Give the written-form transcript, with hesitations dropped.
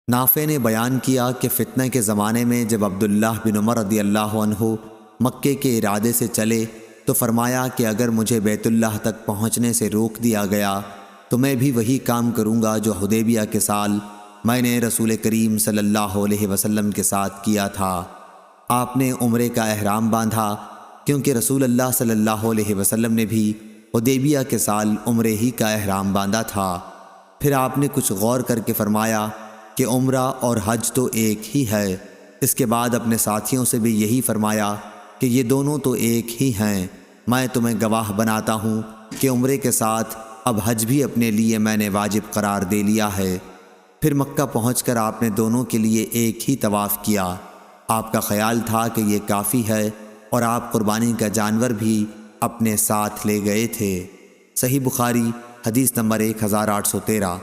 نافع نے بیان کیا کہ فتنہ کے زمانے میں جب عبداللہ بن عمر رضی اللہ عنہ مکے کے ارادے سے چلے تو فرمایا کہ اگر مجھے بیت اللہ تک پہنچنے سے روک دیا گیا تو میں بھی وہی کام کروں گا جو حدیبیہ کے سال میں نے رسول کریم صلی اللہ علیہ وسلم کے ساتھ کیا تھا۔ آپ نے عمرے کا احرام باندھا کیونکہ رسول اللہ صلی اللہ علیہ وسلم نے بھی حدیبیہ کے سال عمرے ہی کا احرام باندھا تھا۔ پھر آپ نے کچھ غور کر کے فرمایا کہ عمرہ اور حج تو ایک ہی ہے۔ اس کے بعد اپنے ساتھیوں سے بھی یہی فرمایا کہ یہ دونوں تو ایک ہی ہیں۔ میں تمہیں گواہ بناتا ہوں کہ عمرے کے ساتھ اب حج بھی اپنے لیے میں نے واجب قرار دے لیا ہے۔ پھر مکہ پہنچ کر آپ نے دونوں کے لیے ایک ہی طواف کیا۔ آپ کا خیال تھا کہ یہ کافی ہے اور آپ قربانی کا جانور بھی اپنے ساتھ لے گئے تھے۔ صحیح بخاری حدیث نمبر 1813۔